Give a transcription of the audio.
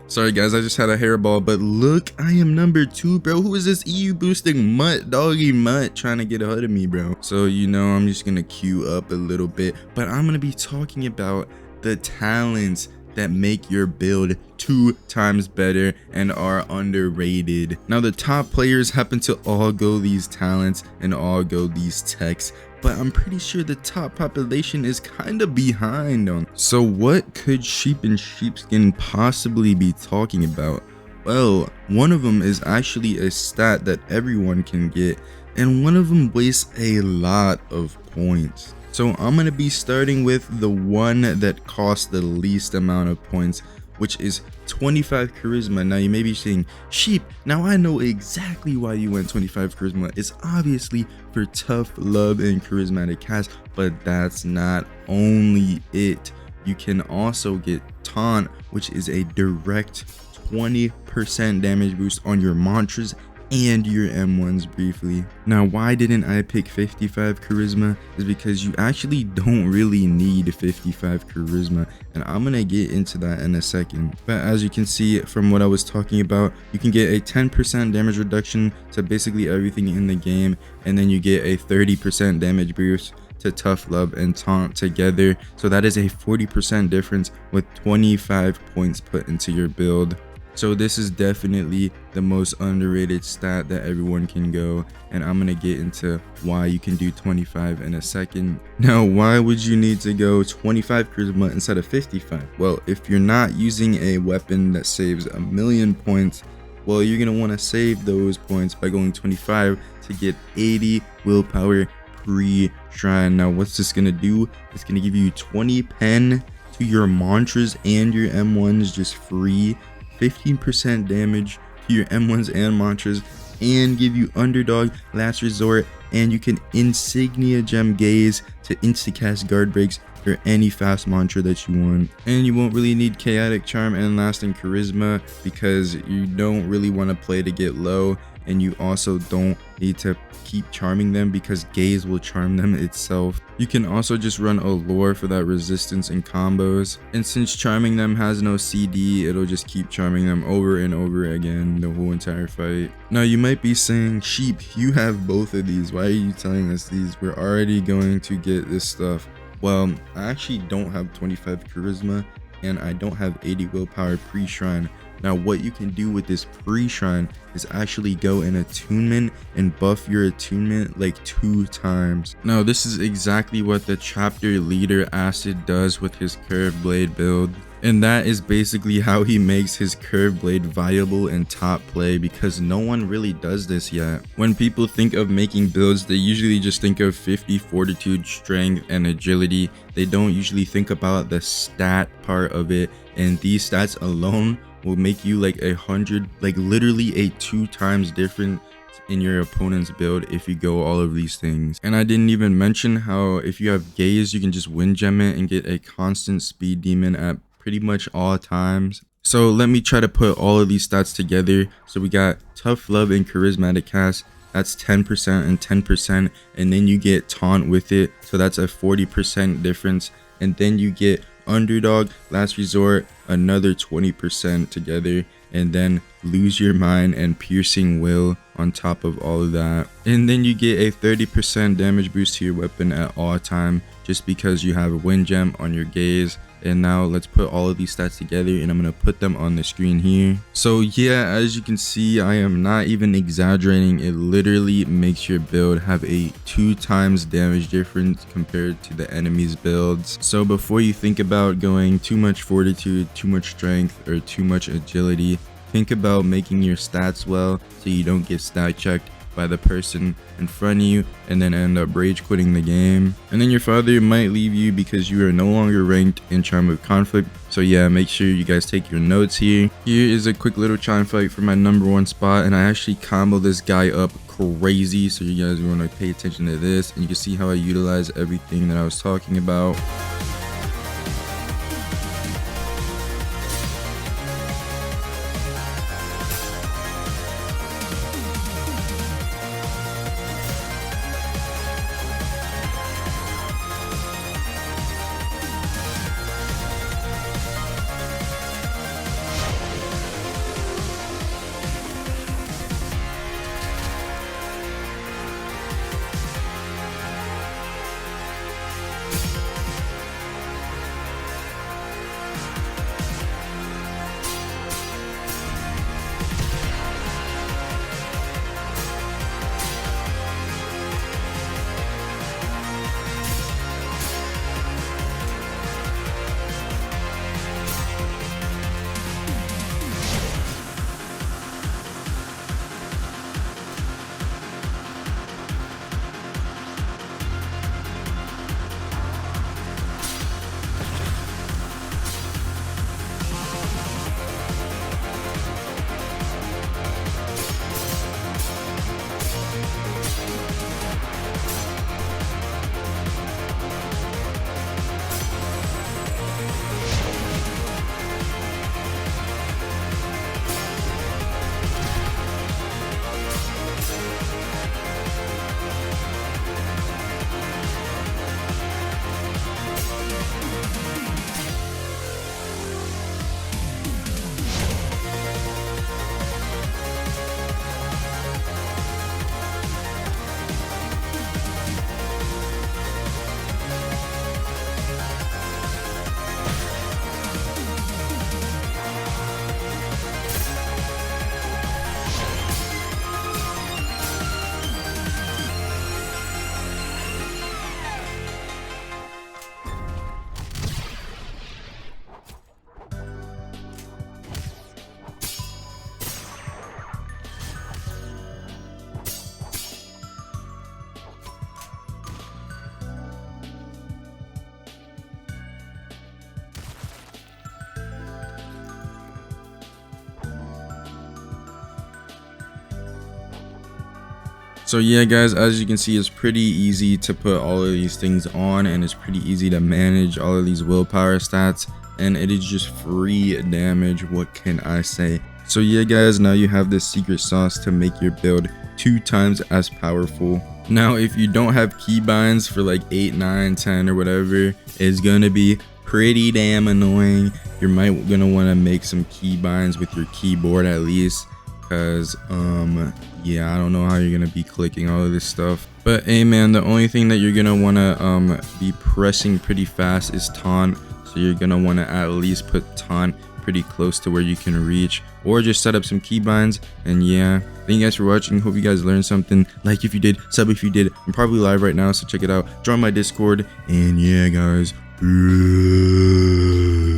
Sorry guys, I just had a hairball, but look, I am number 2, bro. Who is this EU boosting mutt, doggy mutt, trying to get ahead of me, bro? So, you know, I'm just gonna queue up a little bit, but I'm gonna be talking about the talents that make your build 2 times better and are underrated. Now, the top players happen to all go these talents and all go these techs, but I'm pretty sure the top population is kind of behind on. So what could SheepInSheepSkin possibly be talking about? Well, one of them is actually a stat that everyone can get, and one of them wastes a lot of points. So I'm going to be starting with the one that costs the least amount of points, which is 25 charisma. Now you may be saying, Sheep, now I know exactly why you went 25 charisma. It's obviously for tough love and charismatic cast, but that's not only it. You can also get taunt, which is a direct 20% damage boost on your mantras and your M1s briefly. Now, why didn't I pick 55 charisma is because you actually don't really need 55 charisma, and I'm gonna get into that in a second. But as you can see from what I was talking about, you can get a 10% damage reduction to basically everything in the game, and then you get a 30% damage boost to tough love and taunt together. So that is a 40% difference with 25 points put into your build. So this is definitely the most underrated stat that everyone can go, and I'm gonna get into why you can do 25 in a second. Now, why would you need to go 25 charisma instead of 55? Well, if you're not using a weapon that saves 1,000,000 points, well, you're gonna want to save those points by going 25 to get 80 willpower pre-shrine. Now, what's this gonna do? It's gonna give you 20 pen to your mantras and your M1s just free, 15% damage to your M1s and mantras, and give you underdog, last resort, and you can insignia gem gaze to insta-cast guard breaks or any fast mantra that you want. And you won't really need chaotic charm and lasting charisma because you don't really want to play to get low, and you also don't need to keep charming them because gaze will charm them itself. You can also just run allure for that resistance and combos, and since charming them has no CD, it'll just keep charming them over and over again the whole entire fight. Now you might be saying, Sheep, you have both of these, why are you telling us these? We're already going to get this stuff. Well, I actually don't have 25 charisma and I don't have 80 willpower pre-shrine. Now what you can do with this pre-shrine is actually go in attunement and buff your attunement like 2 times. Now this is exactly what the chapter leader Acid does with his curved blade build. And that is basically how he makes his curved blade viable in top play, because no one really does this yet. When people think of making builds, they usually just think of 50 fortitude, strength, and agility. They don't usually think about the stat part of it, and these stats alone will make you like 100, like literally a 2 times difference in your opponent's build if you go all of these things. And I didn't even mention how if you have gaze, you can just wind gem it and get a constant speed demon at pretty much all times. So let me try to put all of these stats together. So we got tough love and charismatic cast, that's 10% and 10%, and then you get taunt with it, so that's a 40% difference, and then you get underdog, last resort, another 20% together, and then lose your mind and piercing will on top of all of that. And then you get a 30% damage boost to your weapon at all time just because you have a wind gem on your gaze. And now let's put all of these stats together, and I'm going to put them on the screen here. So yeah, as you can see, I am not even exaggerating. It literally makes your build have a 2 times damage difference compared to the enemy's builds. So before you think about going too much fortitude, too much strength, or too much agility, think about making your stats well so you don't get stat checked by the person in front of you and then end up rage quitting the game, and then your father might leave you because you are no longer ranked in Charm of Conflict. So yeah, make sure you guys take your notes here. Here is a quick little chime fight for my #1 spot, and I actually combo this guy up crazy, so you guys want to pay attention to this, and you can see how I utilize everything that I was talking about. So yeah guys, as you can see, it's pretty easy to put all of these things on, and it's pretty easy to manage all of these willpower stats, and it is just free damage. What can I say? So yeah guys, now you have this secret sauce to make your build 2 times as powerful. Now if you don't have keybinds for like 8, 9, 10 or whatever, it's gonna be pretty damn annoying. You're gonna want to make some keybinds with your keyboard at least, because yeah, I don't know how you're gonna be clicking all of this stuff. But hey man, the only thing that you're gonna want to be pressing pretty fast is taunt. So you're gonna want to at least put taunt pretty close to where you can reach, or just set up some keybinds. And yeah, thank you guys for watching. Hope you guys learned something. Like if you did, sub if you did. I'm probably live right now, so check it out. Join my Discord, and yeah guys, peace.